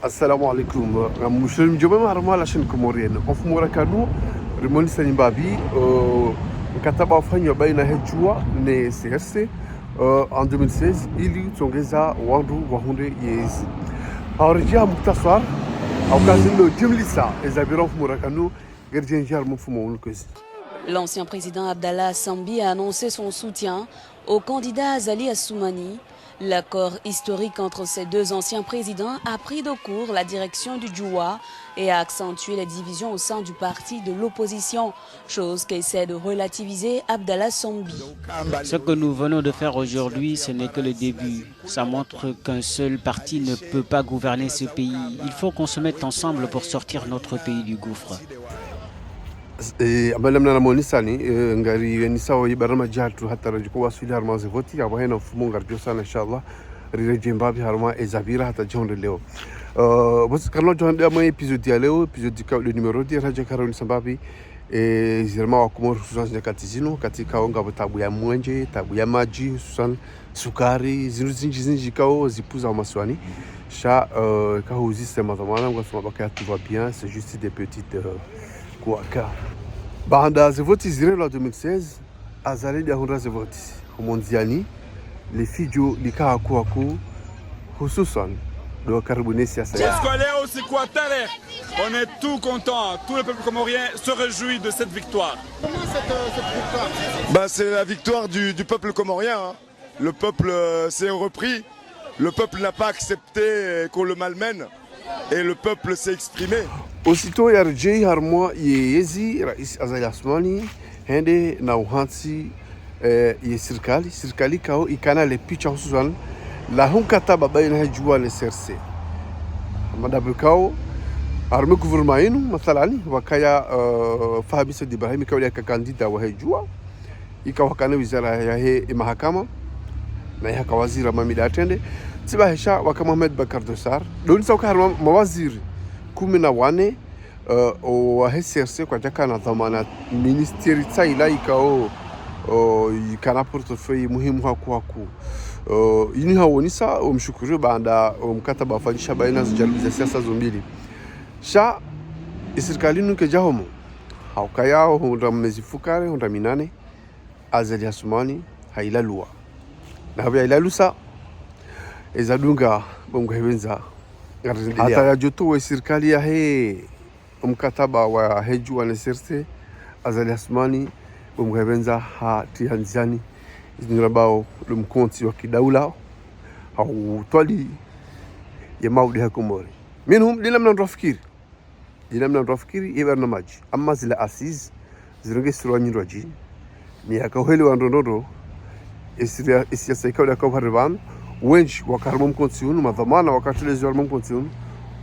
Assalamu alaikum. Muslim Jomem Harma la chaîne comorienne. Of Morakano, Rimoni Sanimbabi, mkataba wafanywa baina ya Jua na CRC en 2016 ili tongeza wandu wahunde yezi. Aurejea muktasar au kazindo jumlisa ezabira of Morakano gerjenjar mfumo ulkwezi. L'ancien président Abdallah Sambi a annoncé son soutien au candidat Azali Assoumani. L'accord historique entre ces deux anciens présidents a pris de court la direction du Djoua et a accentué les divisions au sein du parti de l'opposition, chose qu'essaie de relativiser Abdallah Sambi. Ce que nous venons de faire aujourd'hui, ce n'est que le début. Ça montre qu'un seul parti ne peut pas gouverner ce pays. Il faut qu'on se mette ensemble pour sortir notre pays du gouffre. Abalamna na monisani ngari nisawo yibarama jatu hatta rajiko wasuli harma zevoti abahena mfumo ngarjo sana inshallah rireje mbabi harma ezabira hata jonde leo bos karlo jonde ama episode ya leo episode ka le numero 10 raja karoni sambabi zirma wa kumor hususan nyakati zino katika onga tabu ya mwenje tabu ya maji hususan sukari zinji kao zipuza maswani sha ka huzi sema zamana ngasoma bakaya tout va bien c'est juste des petites Kouaka. Banda zevoti zire la 2016, azali dia honda zevoti. Homondiani, les filles lika Kouakou, hususan, de Carbonesi à On est tout content, tout le peuple comorien se réjouit de cette victoire. Comment cette victoire? C'est la victoire du peuple comorien. Hein. Le peuple s'est repris, le peuple n'a pas accepté qu'on le malmène et le peuple s'est exprimé. Aussitôt yarjei harmoa yezi rais Azali Assoumani hende na uhansi ye serikali kao ikana le picha hususan la hunkataba baina ya Jua na CRC madabu kao arme gouvernement yenu mathalani wakaya Fahamisa Ibrahim kao ya kandida wa Jua ikawakana wizara ya mahakama na ya kawazira mamida atende tiba hesha waka Mohamed Bakar Dosar doni sauka harma mawaziri 14 wa CRC kwa jaka na dhamana ministeri tsaila ikao ikana portefeuille muhimu haku ini hawonisa umshukuru banda mkataba afanyisha baina za jamii za siasa zombili sha serikali nuke jahomo haukayao honda mwezi fukare honda minane Azali Assoumani hailalua na habia ilalusa ezadunga bongo hebenza hata ya joto wa serikali ya mkataba wa Jua na CRC Azali Assoumani umgebenza hatianzani zinurabao lumkonti wa kidaula hautwali ya maudi hakomori minhum dinamna ndofikiri yebarna maji amma zila assiz zironge sirwanyi roji ni akawheli wa ndondo isiasa ikawda kwa harban wench wakarmum kontiunu madhamana wakati lezi warmum kontiunu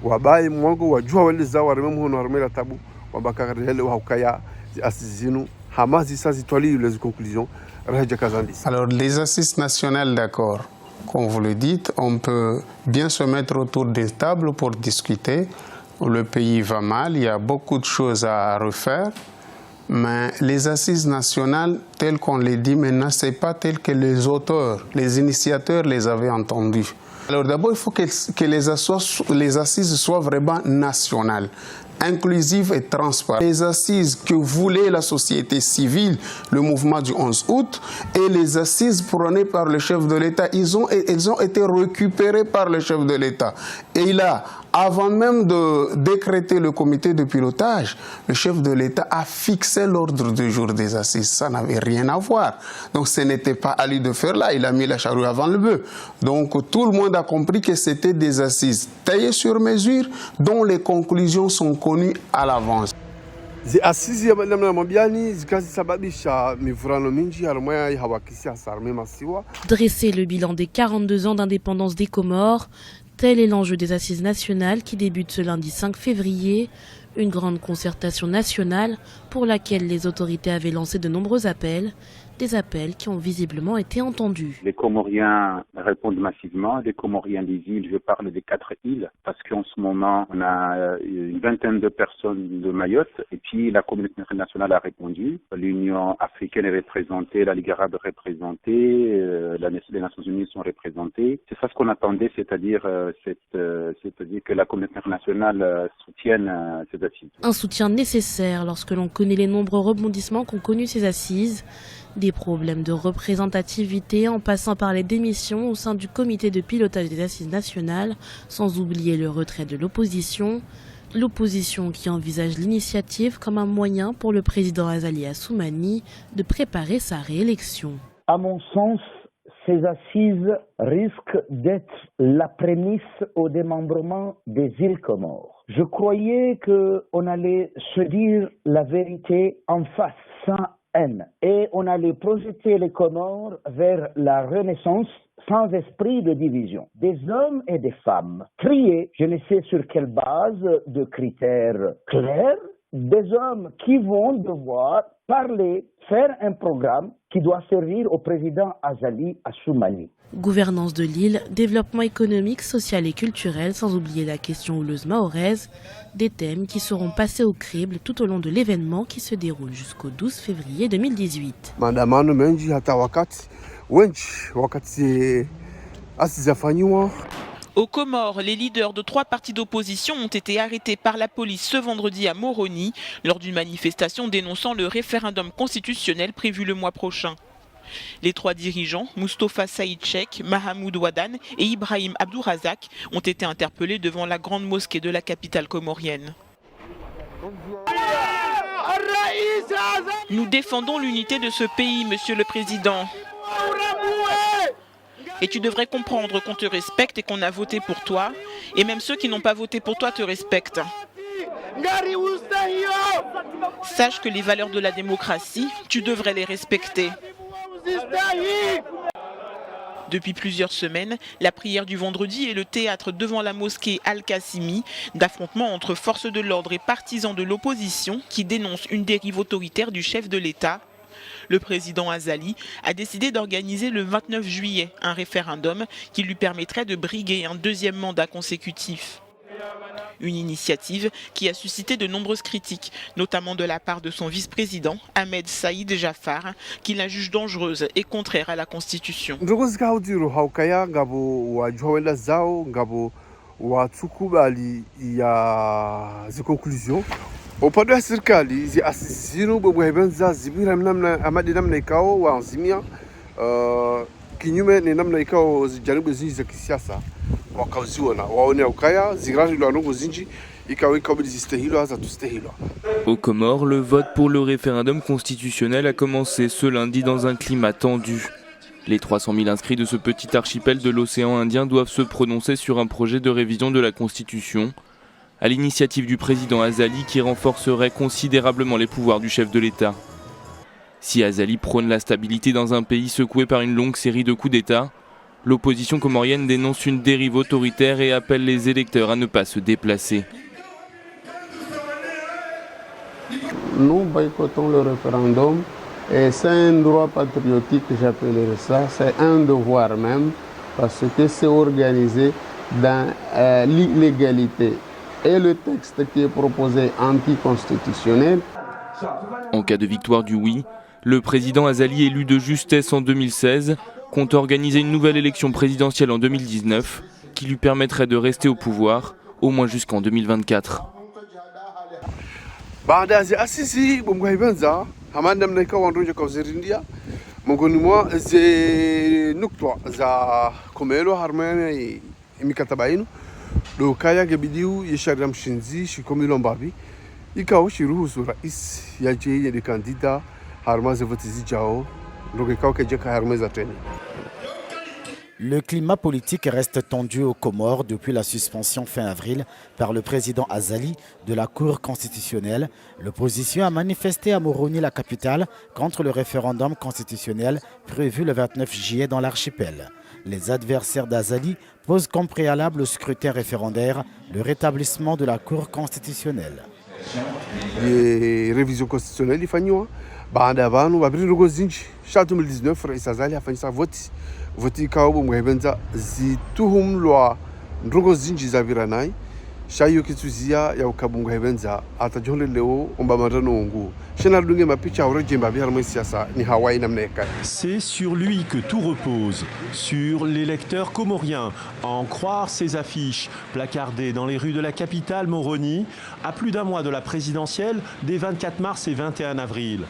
wabai mwango wajua waliza warmum hono harmela tabu wabakari hele wahukaya asizinu hamazi sa zitwali les conclusions raja kazandi. Alors les assises nationales, d'accord, comme vous le dites, on peut bien se mettre autour des tables pour discuter. Le pays va mal, il y a beaucoup de choses à refaire. Mais les assises nationales, telles qu'on les dit maintenant, ce n'est pas tel que les auteurs, les initiateurs les avaient entendues. Alors d'abord, il faut que les assises soient vraiment nationales, inclusives et transparentes. Les assises que voulait la société civile, le mouvement du 11 août, et les assises prônées par le chef de l'État, elles ont été récupérées par le chef de l'État. Et il a, avant même de décréter le comité de pilotage, le chef de l'État a fixé l'ordre du jour des assises. Ça n'avait rien à voir. Donc ce n'était pas à lui de faire là, il a mis la charrue avant le bœuf. Donc tout le monde a compris que c'était des assises taillées sur mesure, dont les conclusions sont connues à l'avance. Dresser le bilan des 42 ans d'indépendance des Comores, tel est l'enjeu des assises nationales qui débutent ce lundi 5 février, une grande concertation nationale pour laquelle les autorités avaient lancé de nombreux appels, des appels qui ont visiblement été entendus. Les Comoriens répondent massivement. Les Comoriens des îles, je parle des 4 îles, parce qu'en ce moment, on a une vingtaine de personnes de Mayotte, et puis la communauté internationale a répondu. L'Union africaine est représentée, la Ligue arabe est représentée, les Nations unies sont représentées. C'est ça ce qu'on attendait, c'est-à-dire que la communauté internationale soutienne ces assises. Un soutien nécessaire lorsque l'on connaît les nombreux rebondissements qu'ont connus ces assises, des problèmes de représentativité en passant par les démissions au sein du comité de pilotage des assises nationales, sans oublier le retrait de l'opposition. L'opposition qui envisage l'initiative comme un moyen pour le président Azali Assoumani de préparer sa réélection. À mon sens, ces assises risquent d'être la prémisse au démembrement des îles Comores. Je croyais qu'on allait se dire la vérité en face, sans haine, et on allait projeter les Comores vers la renaissance sans esprit de division. Des hommes et des femmes triés, je ne sais sur quelle base de critères clairs, des hommes qui vont devoir parler, faire un programme qui doit servir au président Azali Assoumani. Gouvernance de l'île, développement économique, social et culturel, sans oublier la question houleuse mahoraise, des thèmes qui seront passés au crible tout au long de l'événement qui se déroule jusqu'au 12 février 2018. Aux Comores, les leaders de 3 partis d'opposition ont été arrêtés par la police ce vendredi à Moroni lors d'une manifestation dénonçant le référendum constitutionnel prévu le mois prochain. Les 3 dirigeants, Moustapha Saïd Cheikh, Mahamoud Wadan et Ibrahim Abdourazak, ont été interpellés devant la grande mosquée de la capitale comorienne. Nous défendons l'unité de ce pays, Monsieur le Président. Et tu devrais comprendre qu'on te respecte et qu'on a voté pour toi. Et même ceux qui n'ont pas voté pour toi te respectent. Sache que les valeurs de la démocratie, tu devrais les respecter. Depuis plusieurs semaines, la prière du vendredi est le théâtre devant la mosquée Al-Qassimi d'affrontements entre forces de l'ordre et partisans de l'opposition qui dénoncent une dérive autoritaire du chef de l'État. Le président Azali a décidé d'organiser le 29 juillet un référendum qui lui permettrait de briguer un 2e mandat consécutif. Une initiative qui a suscité de nombreuses critiques, notamment de la part de son vice-président, Ahmed Saïd Jafar, qui la juge dangereuse et contraire à la Constitution. Upande wa serikali hizi asisi zinu bwebwenza zibira namna amadi namna ikao waanzimia kinyume ni namna ikao zijaribu zinji za kisiasa wakauziona waone ukaya zigiraji la nongo zinji ikawa ikabili zistehilo za tustehilo. Aux Comores, le vote pour le référendum constitutionnel a commencé ce lundi dans un climat tendu. Les 300 000 inscrits de ce petit archipel de l'océan Indien doivent se prononcer sur un projet de révision de la Constitution, à l'initiative du président Azali qui renforcerait considérablement les pouvoirs du chef de l'État. Si Azali prône la stabilité dans un pays secoué par une longue série de coups d'État, l'opposition comorienne dénonce une dérive autoritaire et appelle les électeurs à ne pas se déplacer. Nous boycottons le référendum et c'est un droit patriotique, j'appellerais ça, c'est un devoir même, parce que c'est organisé dans l'illégalité. Et le texte qui est proposé anticonstitutionnel. En cas de victoire du oui, le président Azali, élu de justesse en 2016, compte organiser une nouvelle élection présidentielle en 2019 qui lui permettrait de rester au pouvoir au moins jusqu'en 2024. Dokaya gebidiu yesharia mshinzi shikomilo mbabi ikao shiruhusu rais yaje yede kandida harmaze vote zijao ndokekao kejeka harmaze tena. Le climat politique reste tendu aux Comores depuis la suspension fin avril par le président Azali de la Cour constitutionnelle. L'opposition a manifesté à Moroni, la capitale, contre le référendum constitutionnel prévu le 29 juillet dans l'archipel. Les adversaires d'Azali posent comme préalable au scrutin référendaire le rétablissement de la Cour constitutionnelle. Les révisions constitutionnelles ifanywa baada ya vanhu vapiri ndongo zinji sha 2019 Rais Azali afanyisa voti ikawo bomwebenza zituhumlwa ndongo zinji za viranai shayo kituzia ya ukabungu hebenza atajonle leo omba matano ngu shena dunge mapicha orejemba biharmo siasa ni Hawaii namneka. C'est sur lui que tout repose, sur l'électeur comorien, à en croire ses affiches placardées dans les rues de la capitale Moroni à plus d'un mois de la présidentielle des 24 mars et 21 avril.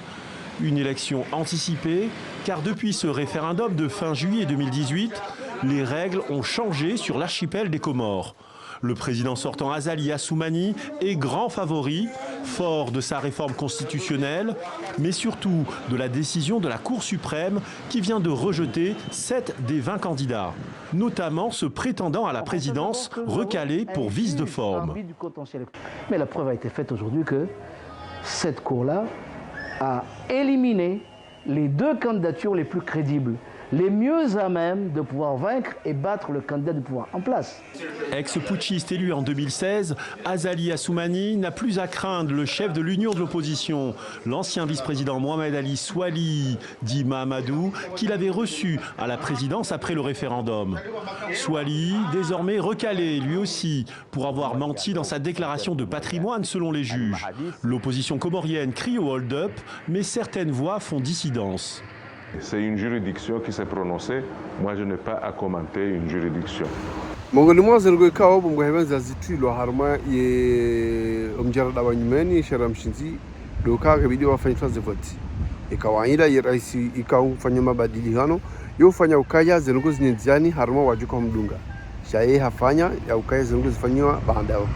Une élection anticipée car depuis ce référendum de fin juillet 2018, les règles ont changé sur l'archipel des Comores. Le président sortant Azali Assoumani est grand favori, fort de sa réforme constitutionnelle, mais surtout de la décision de la Cour suprême qui vient de rejeter 7 des 20 candidats, notamment ceux prétendant à la présidence recalés pour vice de forme. Mais la preuve a été faite aujourd'hui que cette Cour-là a éliminé les 2 candidatures les plus crédibles, les mieux à même de pouvoir vaincre et battre le candidat du pouvoir en place. Ex-putschiste élu en 2016, Azali Assoumani n'a plus à craindre le chef de l'union de l'opposition, l'ancien vice-président Mohamed Ali Swali, dit Mahamadou, qu'il avait reçu à la présidence après le référendum. Swali, désormais recalé lui aussi, pour avoir menti dans sa déclaration de patrimoine selon les juges. L'opposition comorienne crie au hold-up, mais certaines voix font dissidence. C'est une juridiction qui s'est prononcée. Moi, je n'ai pas à commenter une juridiction. Mongoni mwaza ngo ikawo bomgo hebenza zitwilo harma ye omjara dawanyumeni shara mshinzi doka kabidi wafanyika zevoti ikawaida ye rais ikawu fanya mabadilihano yo fanya ukaya zengo zinyenziani harma wajuka mdunga shaye hafanya ya ukaya zengo zifanywa baandao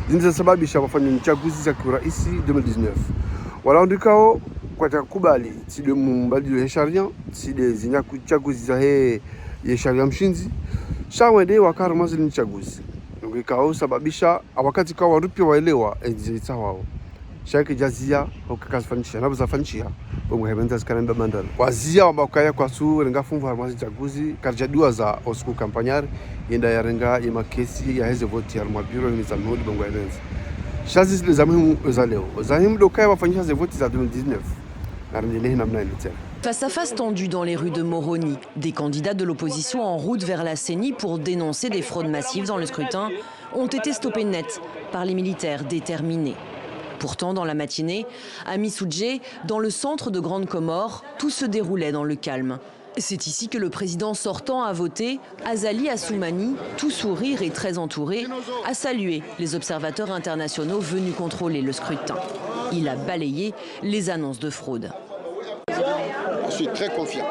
zinza sababisha wafanya uchaguzi za kuraisi 2019 wala ndikao kwa takubali side mumbadilo ya sharia side zinyaku chaguzi za he ye sharia mshinzi shawende wakarma zini chaguzi ngikao sababisha wakati kwa warupi waelewa enzita wao shaki jazia ukakafanisha na buzafanisha bomwe hebenza zikanenda mandala wazia wabakaya kwa su renga funvu harma chaguzi karjadua za osku kampanyari yenda ya renga ya makesi ya heze voti ya mabiro ni za mhudi bomwe hebenza shazi zile za muhimu za leo za muhimu dokaya wafanyisha ze voti za 2019. Face à face tendu dans les rues de Moroni, des candidats de l'opposition en route vers la CENI pour dénoncer des fraudes massives dans le scrutin ont été stoppés net par les militaires déterminés. Pourtant, dans la matinée, à Missoudjé, dans le centre de Grande Comore, tout se déroulait dans le calme. C'est ici que le président sortant a voté. Azali Assoumani, tout sourire et très entouré, a salué les observateurs internationaux venus contrôler le scrutin. Il a balayé les annonces de fraude. Je suis très confiant,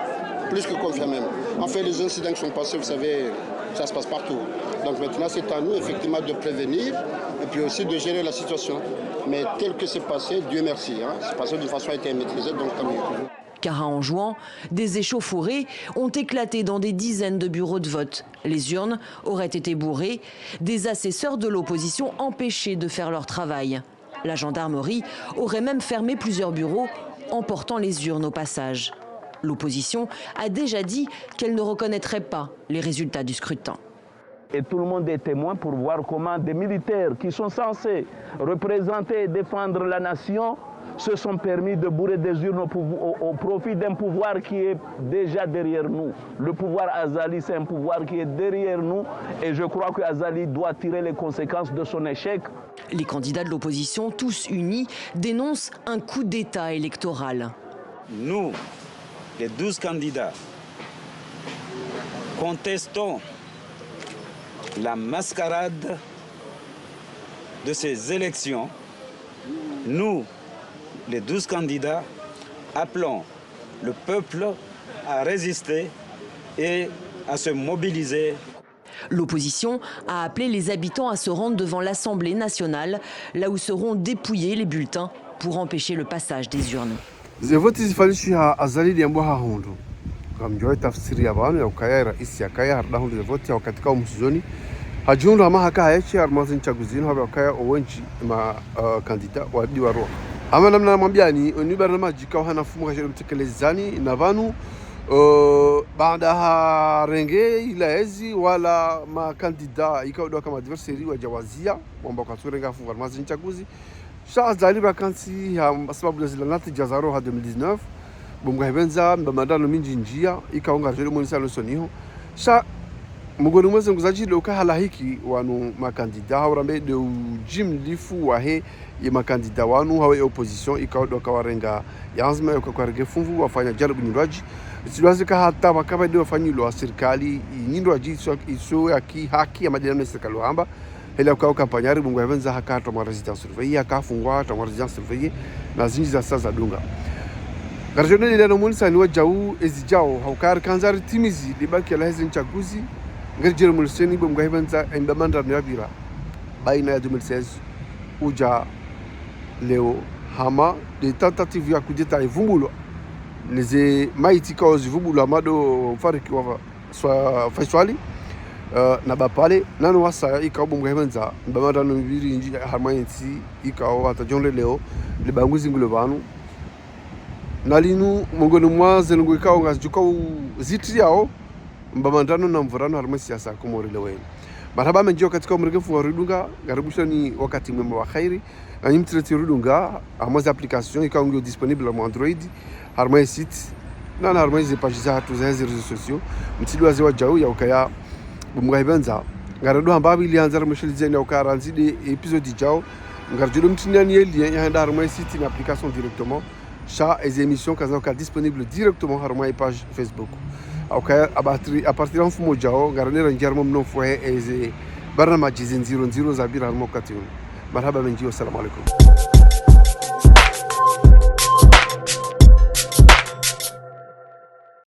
plus que confiant même. En fait, les incidents qui sont passés, vous savez, ça se passe partout. Donc maintenant, c'est à nous effectivement de prévenir et puis aussi de gérer la situation. Mais tel que c'est passé, Dieu merci, c'est passé d'une façon qui a été maîtrisée, donc tant mieux. Car à Anjouan, des échauffourées ont éclaté dans des dizaines de bureaux de vote. Les urnes auraient été bourrées, des assesseurs de l'opposition empêchés de faire leur travail. La gendarmerie aurait même fermé plusieurs bureaux, emportant les urnes au passage. L'opposition a déjà dit qu'elle ne reconnaîtrait pas les résultats du scrutin. Et tout le monde est témoin pour voir comment des militaires qui sont censés représenter et défendre la nation se sont permis de bourrer des urnes au profit d'un pouvoir qui est déjà derrière nous. Le pouvoir Azali, c'est un pouvoir qui est derrière nous et je crois que Azali doit tirer les conséquences de son échec. Les candidats de l'opposition, tous unis, dénoncent un coup d'État électoral. Nous, les 12 candidats, contestons la mascarade de ces élections. Nous, les 12 candidats, appelons le peuple à résister et à se mobiliser. L'opposition a appelé les habitants à se rendre devant l'Assemblée nationale, là où seront dépouillés les bulletins pour empêcher le passage des urnes. Hajundu ama haka haechi armazin chaguzini hawa kaya owenchi ma kandida wadi warua. Ama namna mwambiani onibara majika wana fumu kashiri mtekelezani na vanu baada ha renge ila ezi wala ma kandida ikaudwa kama adversary wajawazia mwamba kwa turenga fumu armazin chaguzi sha zali vakansi ya sababu zila nati jazaro ha 2019 bunga hebenza mbamandano minji njia ikaonga jelo monisa losoniho sha mugoni mweze nguzaji loka halahiki wanu makandida haurambe de jim lifu wahe ye makandida wanu hawe opposition ikaodo kawarenga yanzma yokakarege funvu wafanya jalo bunyuraji silwazika hata wakaba de wafanyilo wa serikali nyindwaji iso yaki haki ya madina serikali hamba hela kwa kampanyari bunga hebenza hakato ma residence surveillée akafungwa to ma residence surveillée na zinji za sasa dunga garjone ile no monisa ni wajau ezijao haukar kanzari timizi libaki la hezin chaguzi ngerjere mulseni bunga hebenza embamanda nabira baina ya 2016 uja leo hama de tentative ya kudeta ivumbulo neze maiti cause vumbulo amado fariki wa faiswali na bapale nano wasa ikabu mgebenza mbamanda no bibiri inji harmayensi ikawo atajonle leo libanguzi ngulo banu nalinu mongoni mwaze ngo ikawo ngajuka zitri yao mbamandano na mvurano harmasi siasa komori lewe marhaba menjio katika mregefu wa Rudunga garibusha ni wakati mwema wa khairi na nimtreti Rudunga amaza application ikawo ndio disponible mu Android harmasi site na harmasi page za hatu za réseaux sociaux mtiliwa zewa jau ya ukaya bumgahibenza ngarado hambabi ilianza mshilizeni ukaranzide episode jao ngarjudo mtinani lien ya ndar mo site na application directement cha les émissions kaza disponible directement har mo page Facebook ukaya à partir d'un fumo jao ngarane rangermo mno foe eze barnamaji 00 zabira mo katun marhaba menji wassalamu alaikum